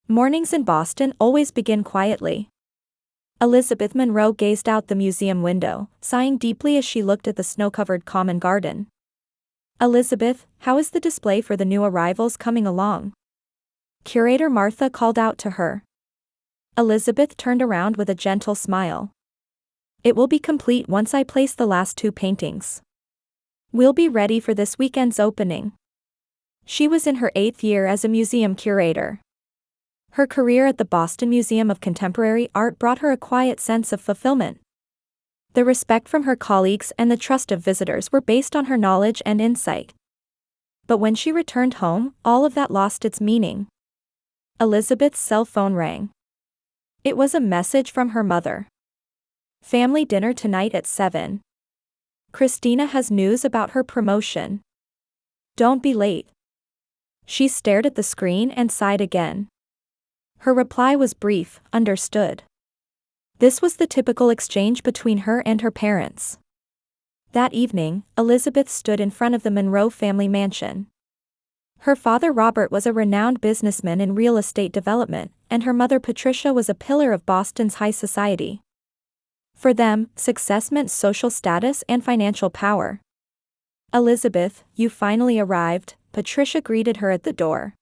Mornings in Boston always begin quietly. Elizabeth Monroe gazed out the museum window, sighing deeply as she looked at the snow-covered common garden. "Elizabeth, how is the display for the new arrivals coming along?" Curator Martha called out to her. Elizabeth turned around with a gentle smile. "It will be complete once I place the last two paintings. We'll be ready for this weekend's opening." She was in her 8th year as a museum curator. Her career at the Boston Museum of Contemporary Art brought her a quiet sense of fulfillment. The respect from her colleagues and the trust of visitors were based on her knowledge and insight. But when she returned home, all of that lost its meaning. Elizabeth's cell phone rang. It was a message from her mother. "Family dinner tonight at 7. Christina has news about her promotion. Don't be late." She stared at the screen and sighed again. Her reply was brief, "Understood." This was the typical exchange between her and her parents. That evening, Elizabeth stood in front of the Monroe family mansion. Her father Robert was a renowned businessman in real estate development, and her mother Patricia was a pillar of Boston's high society. For them, success meant social status and financial power. "Elizabeth, you finally arrived," Patricia greeted her at the door.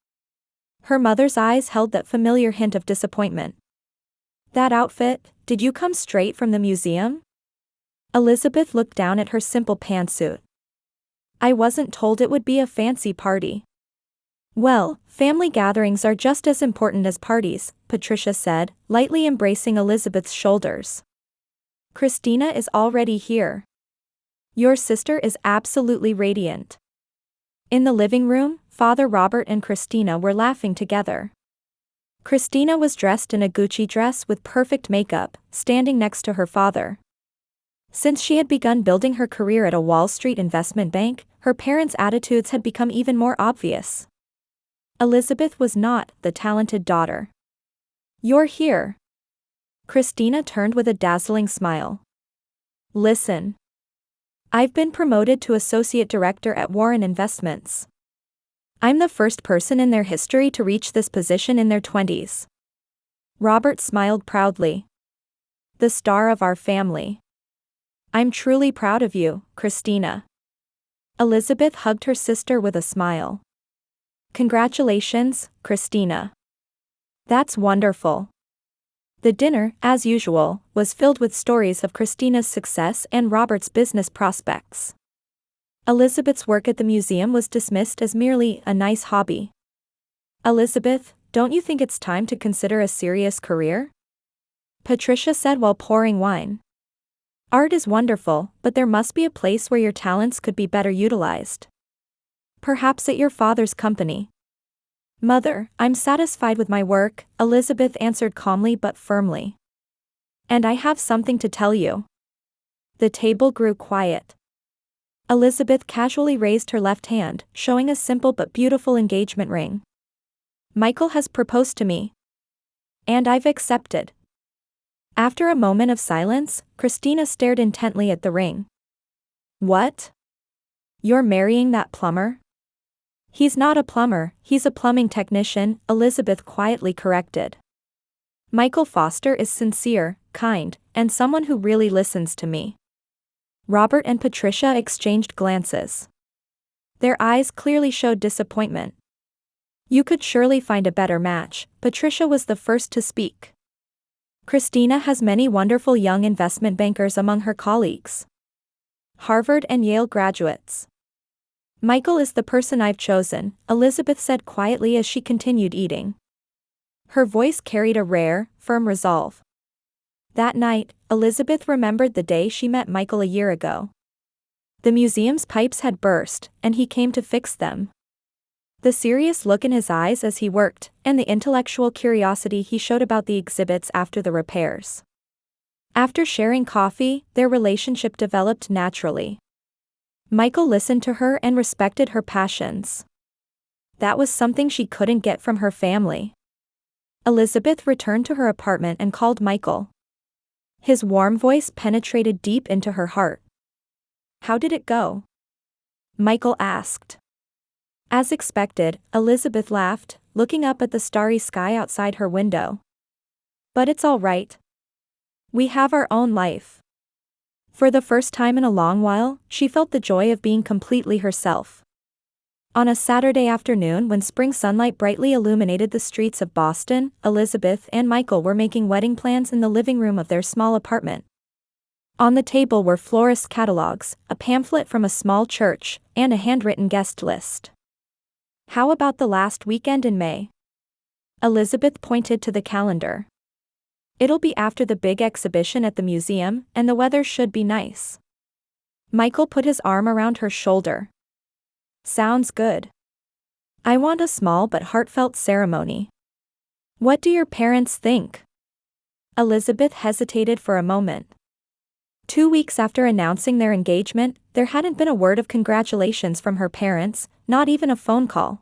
Her mother's eyes held that familiar hint of disappointment. "That outfit, did you come straight from the museum?" Elizabeth looked down at her simple pantsuit. "I wasn't told it would be a fancy party." "Well, family gatherings are just as important as parties," Patricia said, lightly embracing Elizabeth's shoulders. "Christina is already here. Your sister is absolutely radiant." In the living room, Father Robert and Christina were laughing together. Christina was dressed in a Gucci dress with perfect makeup, standing next to her father. Since she had begun building her career at a Wall Street investment bank, her parents' attitudes had become even more obvious. Elizabeth was not the talented daughter. "You're here." Christina turned with a dazzling smile. "Listen. I've been promoted to associate director at Warren Investments. I'm the first person in their history to reach this position in their 20s. Robert smiled proudly. "The star of our family. I'm truly proud of you, Christina." Elizabeth hugged her sister with a smile. "Congratulations, Christina. That's wonderful." The dinner, as usual, was filled with stories of Christina's success and Robert's business prospects. Elizabeth's work at the museum was dismissed as merely a nice hobby. "Elizabeth, don't you think it's time to consider a serious career?" Patricia said while pouring wine. "Art is wonderful, but there must be a place where your talents could be better utilized. Perhaps at your father's company." "Mother, I'm satisfied with my work," Elizabeth answered calmly but firmly. "And I have something to tell you." The table grew quiet. Elizabeth casually raised her left hand, showing a simple but beautiful engagement ring. "Michael has proposed to me. And I've accepted." After a moment of silence, Christina stared intently at the ring. "What? You're marrying that plumber?" "He's not a plumber, he's a plumbing technician," Elizabeth quietly corrected. "Michael Foster is sincere, kind, and someone who really listens to me." Robert and Patricia exchanged glances. Their eyes clearly showed disappointment. "You could surely find a better match," Patricia was the first to speak. "Christina has many wonderful young investment bankers among her colleagues. Harvard and Yale graduates. Michael is the person I've chosen," Elizabeth said quietly as she continued eating. Her voice carried a rare, firm resolve. That night, Elizabeth remembered the day she met Michael a year ago. The museum's pipes had burst, and he came to fix them. The serious look in his eyes as he worked, and the intellectual curiosity he showed about the exhibits after the repairs. After sharing coffee, their relationship developed naturally. Michael listened to her and respected her passions. That was something she couldn't get from her family. Elizabeth returned to her apartment and called Michael. His warm voice penetrated deep into her heart. "How did it go?" Michael asked. As expected, Elizabeth laughed. looking up at the starry sky outside her window. But it's all right. We have our own life. For the first time in a long while, she felt the joy of being completely herself. On a Saturday afternoon when spring sunlight brightly illuminated the streets of Boston, Elizabeth and Michael were making wedding plans in the living room of their small apartment. On the table were florist catalogs, a pamphlet from a small church, and a handwritten guest list. How about the last weekend in May? Elizabeth pointed to the calendar. It'll be after the big exhibition at the museum, and the weather should be nice. Michael put his arm around her shoulder. Sounds good. I want a small but heartfelt ceremony. What do your parents think? Elizabeth hesitated for a moment. 2 weeks after announcing their engagement, there hadn't been a word of congratulations from her parents, not even a phone call.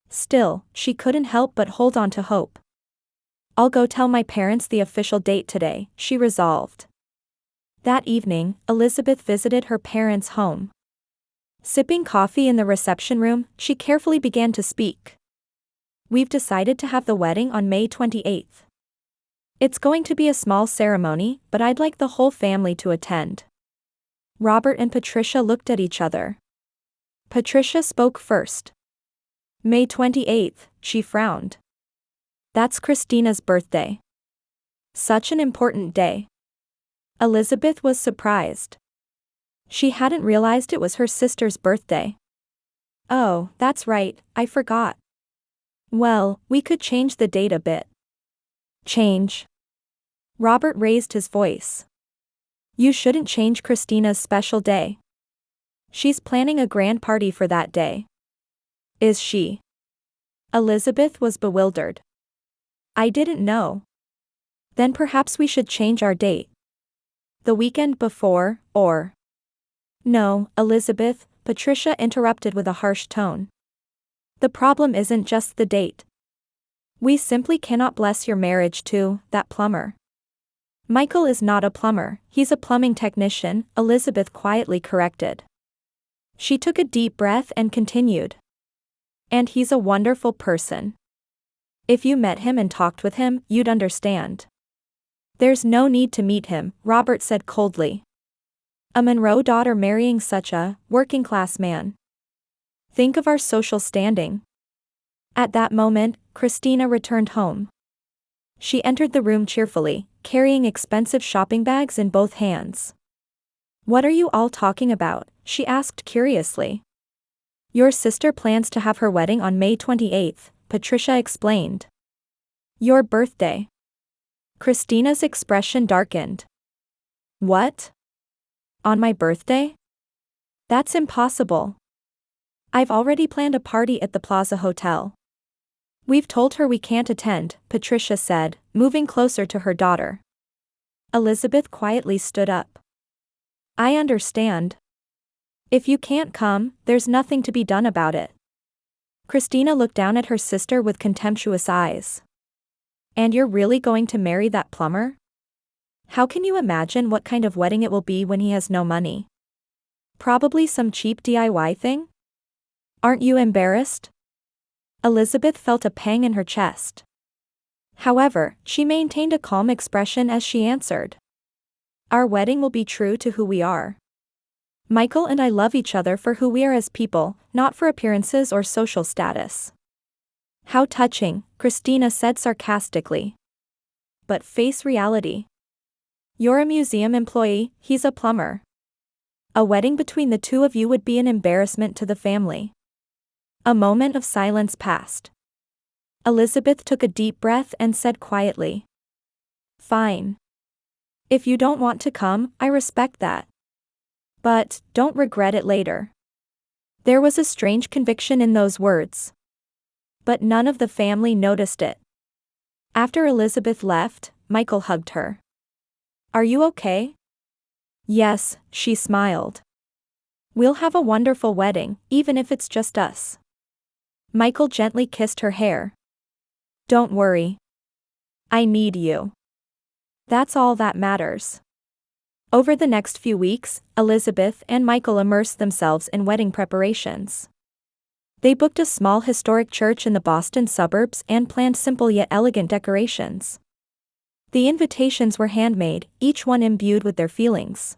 Still, she couldn't help but hold on to hope. I'll go tell my parents the official date today, she resolved. That evening, Elizabeth visited her parents' home. Sipping coffee in the reception room, she carefully began to speak. We've decided to have the wedding on May 28th. It's going to be a small ceremony, but I'd like the whole family to attend. Robert and Patricia looked at each other. Patricia spoke first. May 28th, she frowned. That's Christina's birthday. Such an important day. Elizabeth was surprised. She hadn't realized it was her sister's birthday. Oh, that's right, I forgot. Well, we could change the date a bit. Change? Robert raised his voice. You shouldn't change Christina's special day. She's planning a grand party for that day. Is she? Elizabeth was bewildered. I didn't know. Then perhaps we should change our date. The weekend before, or... No, Elizabeth, Patricia interrupted with a harsh tone. The problem isn't just the date. We simply cannot bless your marriage to that plumber. Michael is not a plumber, he's a plumbing technician, Elizabeth quietly corrected. She took a deep breath and continued. And he's a wonderful person. If you met him and talked with him, you'd understand. There's no need to meet him, Robert said coldly. A Monroe daughter marrying such a working-class man. Think of our social standing. At that moment, Christina returned home. She entered the room cheerfully, carrying expensive shopping bags in both hands. What are you all talking about? She asked curiously. Your sister plans to have her wedding on May 28th, Patricia explained. Your birthday. Christina's expression darkened. What? On my birthday? That's impossible. I've already planned a party at the Plaza Hotel. We've told her we can't attend, Patricia said, moving closer to her daughter. Elizabeth quietly stood up. I understand. If you can't come, there's nothing to be done about it. Christina looked down at her sister with contemptuous eyes. And you're really going to marry that plumber? How can you imagine what kind of wedding it will be when he has no money? Probably some cheap DIY thing? Aren't you embarrassed? Elizabeth felt a pang in her chest. However, she maintained a calm expression as she answered. Our wedding will be true to who we are. Michael and I love each other for who we are as people, not for appearances or social status. How touching, Christina said sarcastically. But face reality. You're a museum employee, he's a plumber. A wedding between the two of you would be an embarrassment to the family. A moment of silence passed. Elizabeth took a deep breath and said quietly. Fine. If you don't want to come, I respect that. But, don't regret it later. There was a strange conviction in those words. But none of the family noticed it. After Elizabeth left, Michael hugged her. Are you okay? Yes, she smiled. We'll have a wonderful wedding, even if it's just us. Michael gently kissed her hair. Don't worry. I need you. That's all that matters. Over the next few weeks, Elizabeth and Michael immersed themselves in wedding preparations. They booked a small historic church in the Boston suburbs and planned simple yet elegant decorations. The invitations were handmade, each one imbued with their feelings.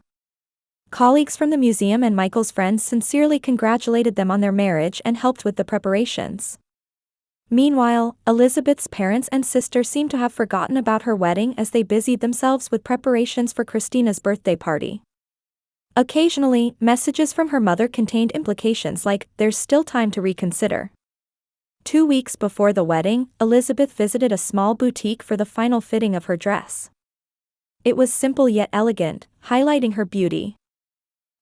Colleagues from the museum and Michael's friends sincerely congratulated them on their marriage and helped with the preparations. Meanwhile, Elizabeth's parents and sister seemed to have forgotten about her wedding as they busied themselves with preparations for Christina's birthday party. Occasionally, messages from her mother contained implications like, "There's still time to reconsider." 2 weeks before the wedding, Elizabeth visited a small boutique for the final fitting of her dress. It was simple yet elegant, highlighting her beauty.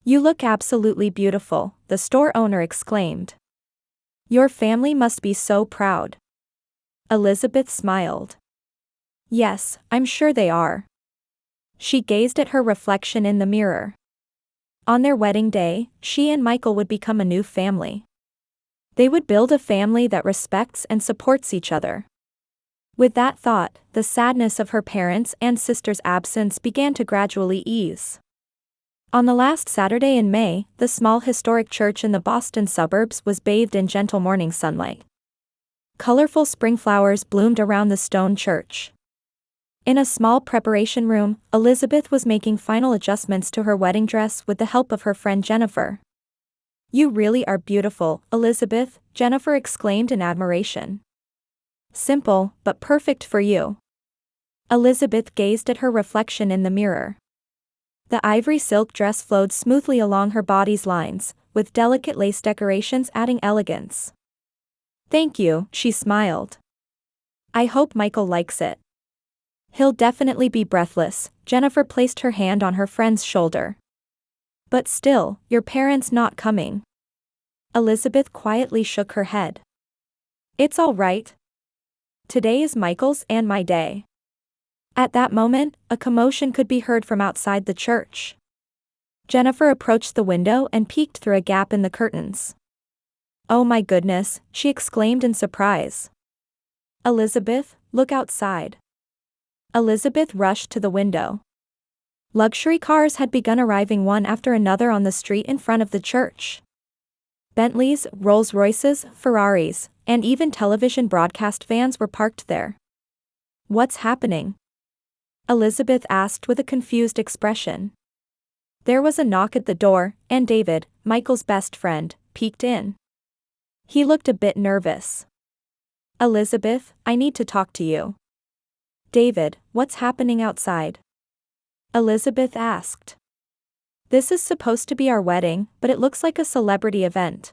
"You look absolutely beautiful," the store owner exclaimed. "Your family must be so proud." Elizabeth smiled. "Yes, I'm sure they are." She gazed at her reflection in the mirror. On their wedding day, she and Michael would become a new family. They would build a family that respects and supports each other. With that thought, the sadness of her parents' and sister's absence began to gradually ease. On the last Saturday in May, the small historic church in the Boston suburbs was bathed in gentle morning sunlight. Colorful spring flowers bloomed around the stone church. In a small preparation room, Elizabeth was making final adjustments to her wedding dress with the help of her friend Jennifer. "You really are beautiful, Elizabeth," Jennifer exclaimed in admiration. "Simple, but perfect for you." Elizabeth gazed at her reflection in the mirror. The ivory silk dress flowed smoothly along her body's lines, with delicate lace decorations adding elegance. "Thank you," she smiled. "I hope Michael likes it." "He'll definitely be breathless," Jennifer placed her hand on her friend's shoulder. "But still, your parents not coming?" Elizabeth quietly shook her head. "It's all right. Today is Michael's and my day." At that moment, a commotion could be heard from outside the church. Jennifer approached the window and peeked through a gap in the curtains. "Oh my goodness," she exclaimed in surprise. "Elizabeth, look outside." Elizabeth rushed to the window. Luxury cars had begun arriving one after another on the street in front of the church. Bentleys, Rolls-Royces, Ferraris, and even television broadcast vans were parked there. "What's happening?" Elizabeth asked with a confused expression. There was a knock at the door, and David, Michael's best friend, peeked in. He looked a bit nervous. "Elizabeth, I need to talk to you." "David, what's happening outside?" Elizabeth asked. "This is supposed to be our wedding, but it looks like a celebrity event."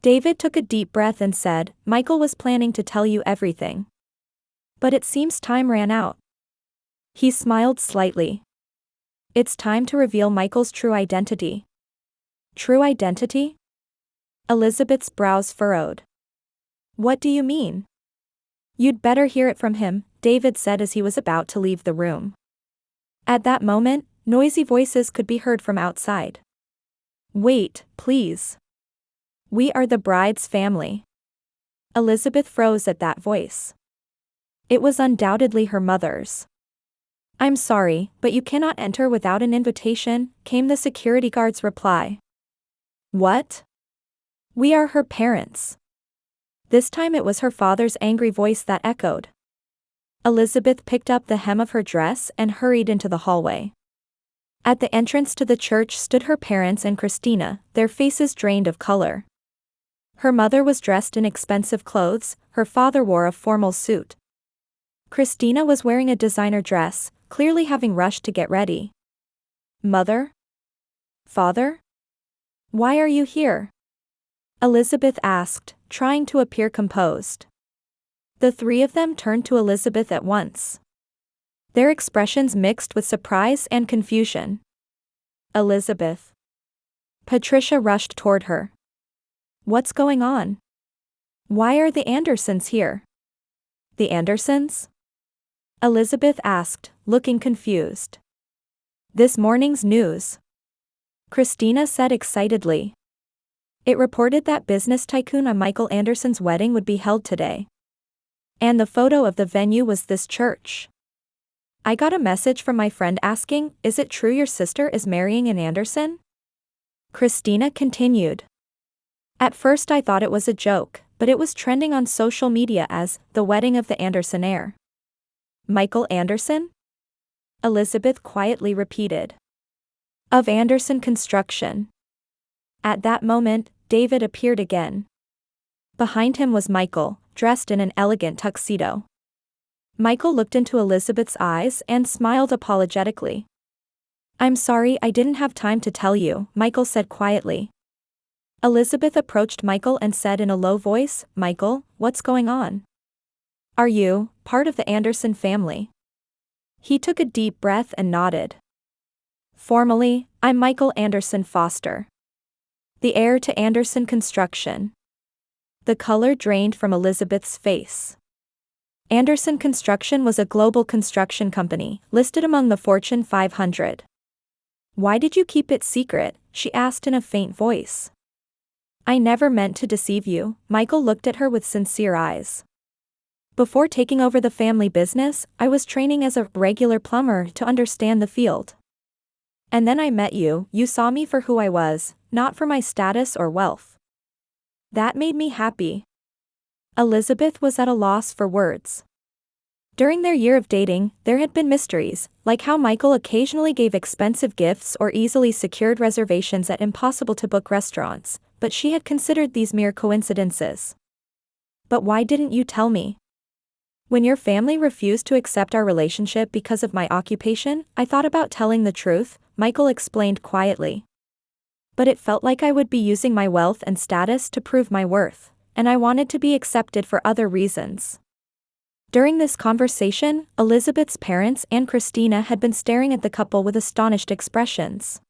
David took a deep breath and said, "Michael was planning to tell you everything. But it seems time ran out." He smiled slightly. "It's time to reveal Michael's true identity." "True identity?" Elizabeth's brows furrowed. "What do you mean?" "You'd better hear it from him," David said as he was about to leave the room. At that moment, noisy voices could be heard from outside. "Wait, please. We are the bride's family." Elizabeth froze at that voice. It was undoubtedly her mother's. "I'm sorry, but you cannot enter without an invitation," came the security guard's reply. "What?" "We are her parents." This time it was her father's angry voice that echoed. Elizabeth picked up the hem of her dress and hurried into the hallway. At the entrance to the church stood her parents and Christina, their faces drained of color. Her mother was dressed in expensive clothes, her father wore a formal suit. Christina was wearing a designer dress, clearly having rushed to get ready. "Mother? Father? Why are you here?" Elizabeth asked, trying to appear composed. The three of them turned to Elizabeth at once. Their expressions mixed with surprise and confusion. "Elizabeth." Patricia rushed toward her. "What's going on? Why are the Andersons here?" "The Andersons?" Elizabeth asked, looking confused. "This morning's news," Christina said excitedly. It reported that business tycoon Michael Anderson's wedding would be held today. And the photo of the venue was this church. "I got a message from my friend asking, is it true your sister is marrying an Anderson?" Christina continued. At first I thought it was a joke, but it was trending on social media as the wedding of the Anderson heir. Michael Anderson? Elizabeth quietly repeated. Of Anderson Construction. At that moment, David appeared again. Behind him was Michael, dressed in an elegant tuxedo. Michael looked into Elizabeth's eyes and smiled apologetically. I'm sorry I didn't have time to tell you, Michael said quietly. Elizabeth approached Michael and said in a low voice, Michael, what's going on? Are you part of the Anderson family? He took a deep breath and nodded. Formally, I'm Michael Anderson Foster, the heir to Anderson Construction. The color drained from Elizabeth's face. Anderson Construction was a global construction company, listed among the Fortune 500. Why did you keep it secret? She asked in a faint voice. I never meant to deceive you, Michael looked at her with sincere eyes. Before taking over the family business, I was training as a regular plumber to understand the field. And then I met you, you saw me for who I was, not for my status or wealth. That made me happy. Elizabeth was at a loss for words. During their year of dating, there had been mysteries, like how Michael occasionally gave expensive gifts or easily secured reservations at impossible-to-book restaurants, but she had considered these mere coincidences. But why didn't you tell me? When your family refused to accept our relationship because of my occupation, I thought about telling the truth, Michael explained quietly. But it felt like I would be using my wealth and status to prove my worth, and I wanted to be accepted for other reasons. During this conversation, Elizabeth's parents and Christina had been staring at the couple with astonished expressions.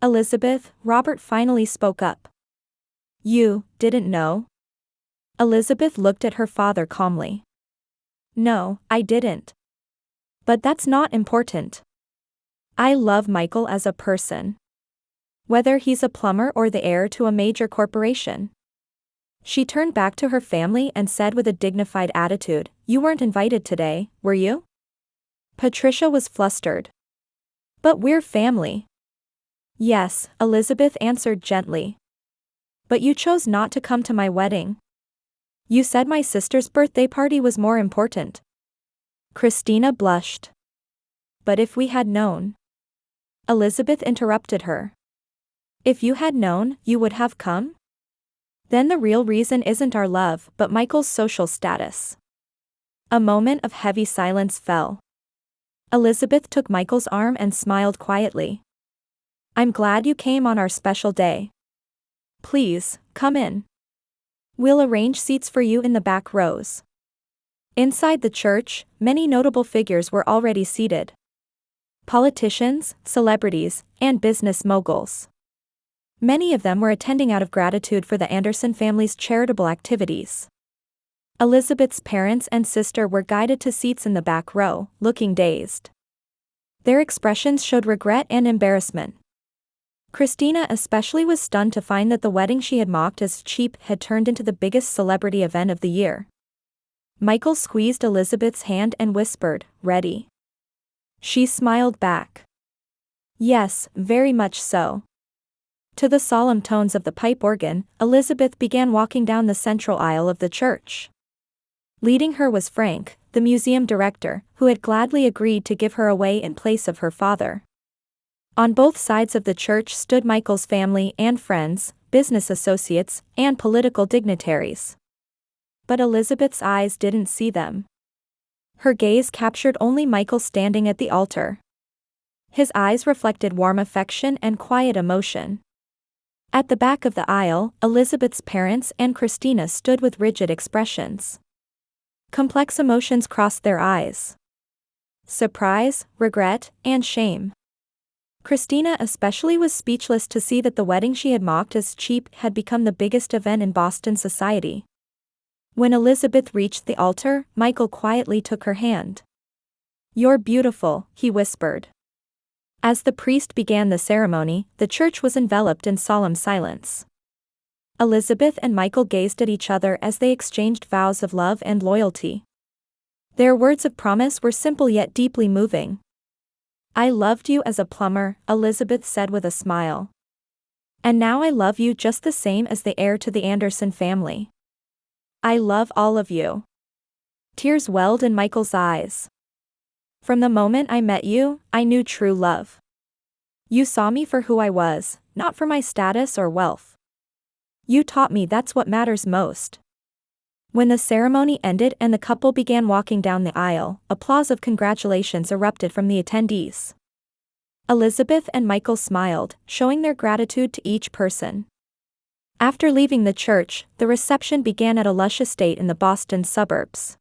Elizabeth, Robert finally spoke up. You didn't know? Elizabeth looked at her father calmly. No, I didn't. But that's not important. I love Michael as a person. Whether he's a plumber or the heir to a major corporation. She turned back to her family and said with a dignified attitude, You weren't invited today, were you? Patricia was flustered. But we're family. Yes, Elizabeth answered gently. But you chose not to come to my wedding. You said my sister's birthday party was more important. Christina blushed. But if we had known. Elizabeth interrupted her. If you had known, you would have come? Then the real reason isn't our love, but Michael's social status. A moment of heavy silence fell. Elizabeth took Michael's arm and smiled quietly. I'm glad you came on our special day. Please, come in. We'll arrange seats for you in the back rows. Inside the church, many notable figures were already seated. Politicians, celebrities, and business moguls. Many of them were attending out of gratitude for the Anderson family's charitable activities. Elizabeth's parents and sister were guided to seats in the back row, looking dazed. Their expressions showed regret and embarrassment. Christina especially was stunned to find that the wedding she had mocked as cheap had turned into the biggest celebrity event of the year. Michael squeezed Elizabeth's hand and whispered, Ready? She smiled back. Yes, very much so. To the solemn tones of the pipe organ, Elizabeth began walking down the central aisle of the church. Leading her was Frank, the museum director, who had gladly agreed to give her away in place of her father. On both sides of the church stood Michael's family and friends, business associates, and political dignitaries. But Elizabeth's eyes didn't see them. Her gaze captured only Michael standing at the altar. His eyes reflected warm affection and quiet emotion. At the back of the aisle, Elizabeth's parents and Christina stood with rigid expressions. Complex emotions crossed their eyes. Surprise, regret, and shame. Christina especially was speechless to see that the wedding she had mocked as cheap had become the biggest event in Boston society. When Elizabeth reached the altar, Michael quietly took her hand. You're beautiful, he whispered. As the priest began the ceremony, the church was enveloped in solemn silence. Elizabeth and Michael gazed at each other as they exchanged vows of love and loyalty. Their words of promise were simple yet deeply moving. I loved you as a plumber, Elizabeth said with a smile. And now I love you just the same as the heir to the Anderson family. I love all of you. Tears welled in Michael's eyes. From the moment I met you, I knew true love. You saw me for who I was, not for my status or wealth. You taught me that's what matters most. When the ceremony ended and the couple began walking down the aisle, applause of congratulations erupted from the attendees. Elizabeth and Michael smiled, showing their gratitude to each person. After leaving the church, the reception began at a lush estate in the Boston suburbs.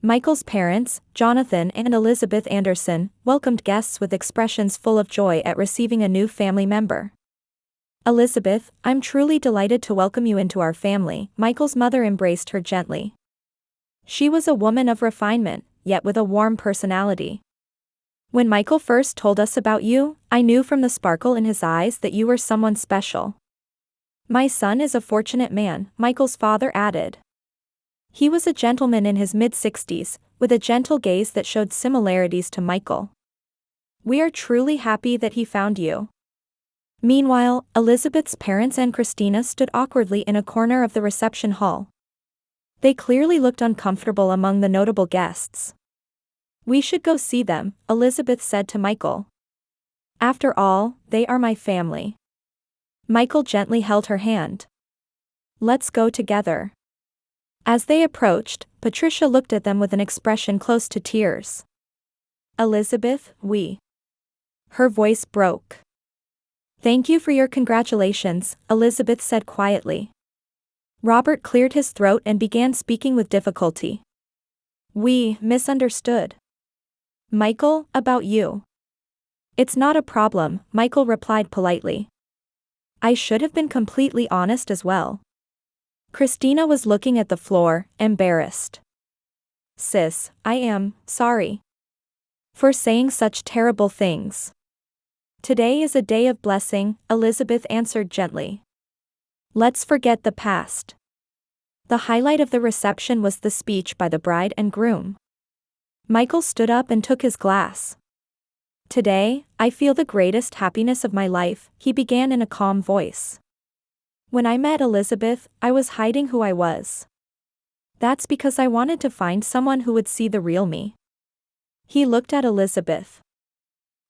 Michael's parents, Jonathan and Elizabeth Anderson, welcomed guests with expressions full of joy at receiving a new family member. Elizabeth, I'm truly delighted to welcome you into our family. Michael's mother embraced her gently. She was a woman of refinement, yet with a warm personality. When Michael first told us about you, I knew from the sparkle in his eyes that you were someone special. My son is a fortunate man, Michael's father added. He was a gentleman in his mid-60s, with a gentle gaze that showed similarities to Michael. We are truly happy that he found you. Meanwhile, Elizabeth's parents and Christina stood awkwardly in a corner of the reception hall. They clearly looked uncomfortable among the notable guests. We should go see them, Elizabeth said to Michael. After all, they are my family. Michael gently held her hand. Let's go together. As they approached, Patricia looked at them with an expression close to tears. Elizabeth, Her voice broke. Thank you for your congratulations, Elizabeth said quietly. Robert cleared his throat and began speaking with difficulty. We misunderstood. Michael, about you. It's not a problem, Michael replied politely. I should have been completely honest as well. Christina was looking at the floor, embarrassed. Sis, I am sorry for saying such terrible things. Today is a day of blessing, Elizabeth answered gently. Let's forget the past. The highlight of the reception was the speech by the bride and groom. Michael stood up and took his glass. Today, I feel the greatest happiness of my life, he began in a calm voice. When I met Elizabeth, I was hiding who I was. That's because I wanted to find someone who would see the real me. He looked at Elizabeth.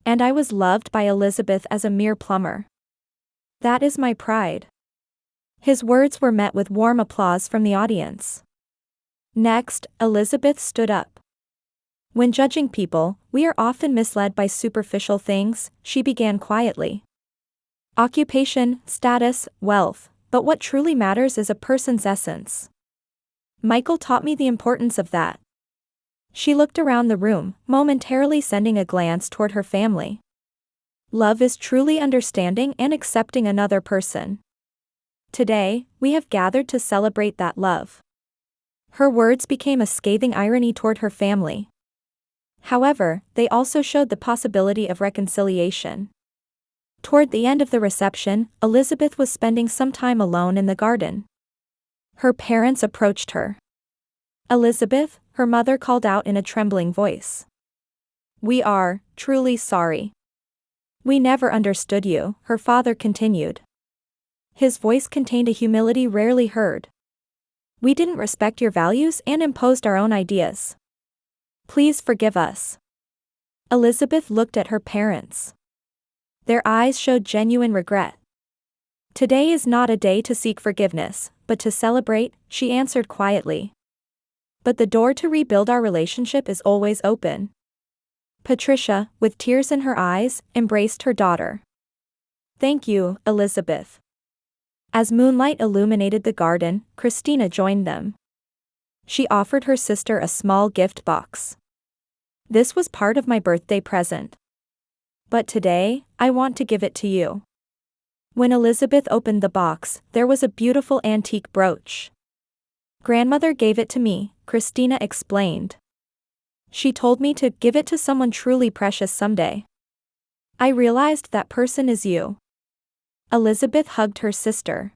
And I was loved by Elizabeth as a mere plumber. That is my pride. His words were met with warm applause from the audience. Next, Elizabeth stood up. When judging people, we are often misled by superficial things, she began quietly. Occupation, status, wealth, but what truly matters is a person's essence. Michael taught me the importance of that. She looked around the room, momentarily sending a glance toward her family. Love is truly understanding and accepting another person. Today, we have gathered to celebrate that love. Her words became a scathing irony toward her family. However, they also showed the possibility of reconciliation. Toward the end of the reception, Elizabeth was spending some time alone in the garden. Her parents approached her. Elizabeth, her mother called out in a trembling voice. We are truly sorry. We never understood you, her father continued. His voice contained a humility rarely heard. We didn't respect your values and imposed our own ideas. Please forgive us. Elizabeth looked at her parents. Their eyes showed genuine regret. Today is not a day to seek forgiveness, but to celebrate, she answered quietly. But the door to rebuild our relationship is always open. Patricia, with tears in her eyes, embraced her daughter. Thank you, Elizabeth. As moonlight illuminated the garden, Christina joined them. She offered her sister a small gift box. This was part of my birthday present. But today, I want to give it to you. When Elizabeth opened the box, there was a beautiful antique brooch. Grandmother gave it to me, Christina explained. She told me to give it to someone truly precious someday. I realized that person is you. Elizabeth hugged her sister.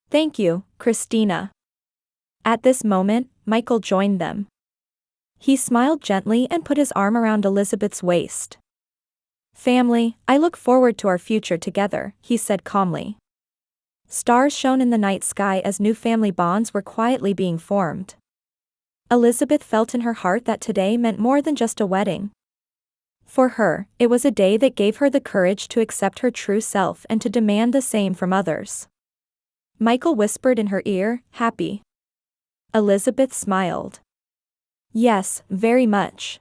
Thank you, Christina. At this moment, Michael joined them. He smiled gently and put his arm around Elizabeth's waist. Family, I look forward to our future together, he said calmly. Stars shone in the night sky as new family bonds were quietly being formed. Elizabeth felt in her heart that today meant more than just a wedding. For her, it was a day that gave her the courage to accept her true self and to demand the same from others. Michael whispered in her ear, "Happy?" Elizabeth smiled. "Yes, very much."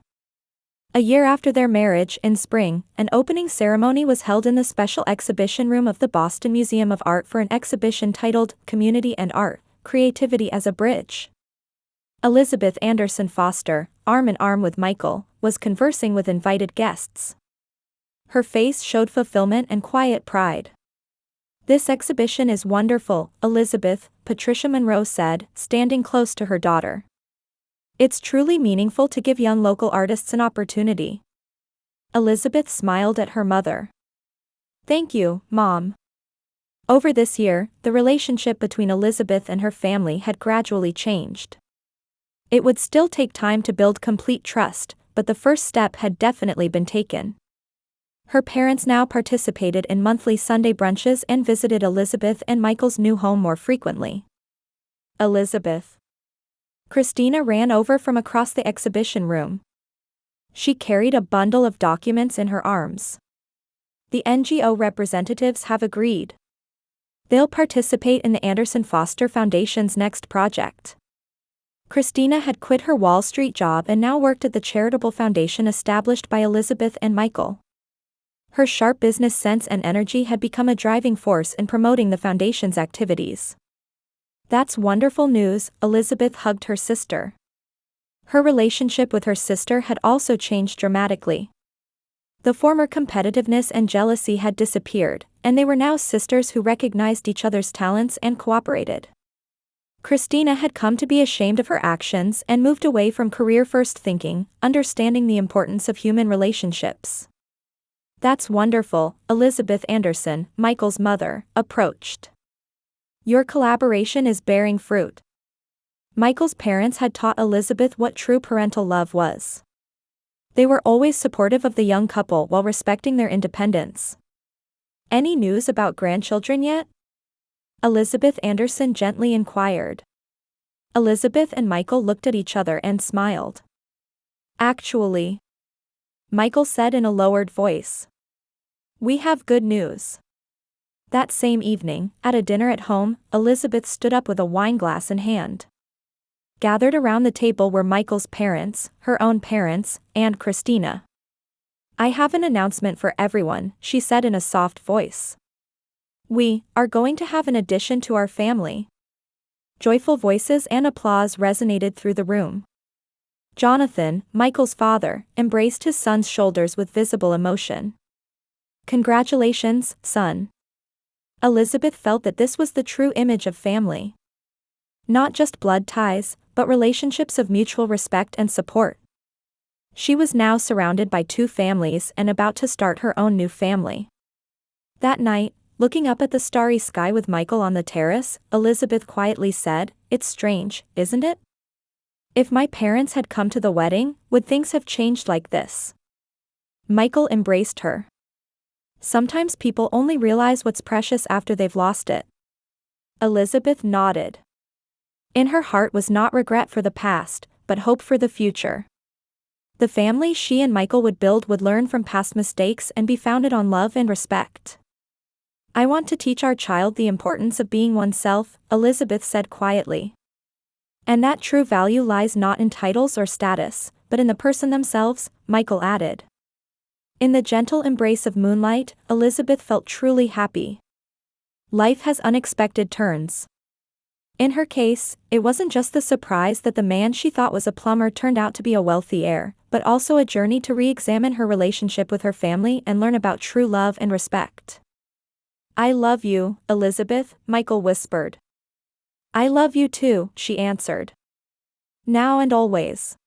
A year after their marriage, in spring, an opening ceremony was held in the special exhibition room of the Boston Museum of Art for an exhibition titled Community and Art, Creativity as a Bridge. Elizabeth Anderson Foster, arm in arm with Michael, was conversing with invited guests. Her face showed fulfillment and quiet pride. "This exhibition is wonderful, Elizabeth," Patricia Monroe said, standing close to her daughter. "It's truly meaningful to give young local artists an opportunity." Elizabeth smiled at her mother. "Thank you, Mom." Over this year, the relationship between Elizabeth and her family had gradually changed. It would still take time to build complete trust, but the first step had definitely been taken. Her parents now participated in monthly Sunday brunches and visited Elizabeth and Michael's new home more frequently. Elizabeth. Christina ran over from across the exhibition room. She carried a bundle of documents in her arms. "The NGO representatives have agreed. They'll participate in the Anderson Foster Foundation's next project." Christina had quit her Wall Street job and now worked at the charitable foundation established by Elizabeth and Michael. Her sharp business sense and energy had become a driving force in promoting the foundation's activities. "That's wonderful news," Elizabeth hugged her sister. Her relationship with her sister had also changed dramatically. The former competitiveness and jealousy had disappeared, and they were now sisters who recognized each other's talents and cooperated. Christina had come to be ashamed of her actions and moved away from career-first thinking, understanding the importance of human relationships. "That's wonderful," Elizabeth Anderson, Michael's mother, approached. "Your collaboration is bearing fruit." Michael's parents had taught Elizabeth what true parental love was. They were always supportive of the young couple while respecting their independence. "Any news about grandchildren yet?" Elizabeth Anderson gently inquired. Elizabeth and Michael looked at each other and smiled. "Actually," Michael said in a lowered voice, "we have good news." That same evening, at a dinner at home, Elizabeth stood up with a wineglass in hand. Gathered around the table were Michael's parents, her own parents, and Christina. "I have an announcement for everyone," she said in a soft voice. "We are going to have an addition to our family." Joyful voices and applause resonated through the room. Jonathan, Michael's father, embraced his son's shoulders with visible emotion. "Congratulations, son." Elizabeth felt that this was the true image of family. Not just blood ties, but relationships of mutual respect and support. She was now surrounded by two families and about to start her own new family. That night, looking up at the starry sky with Michael on the terrace, Elizabeth quietly said, "It's strange, isn't it? If my parents had come to the wedding, would things have changed like this?" Michael embraced her. "Sometimes people only realize what's precious after they've lost it." Elizabeth nodded. In her heart was not regret for the past, but hope for the future. The family she and Michael would build would learn from past mistakes and be founded on love and respect. "I want to teach our child the importance of being oneself," Elizabeth said quietly. "And that true value lies not in titles or status, but in the person themselves," Michael added. In the gentle embrace of moonlight, Elizabeth felt truly happy. Life has unexpected turns. In her case, it wasn't just the surprise that the man she thought was a plumber turned out to be a wealthy heir, but also a journey to re-examine her relationship with her family and learn about true love and respect. "I love you, Elizabeth," Michael whispered. "I love you too," she answered. "Now and always."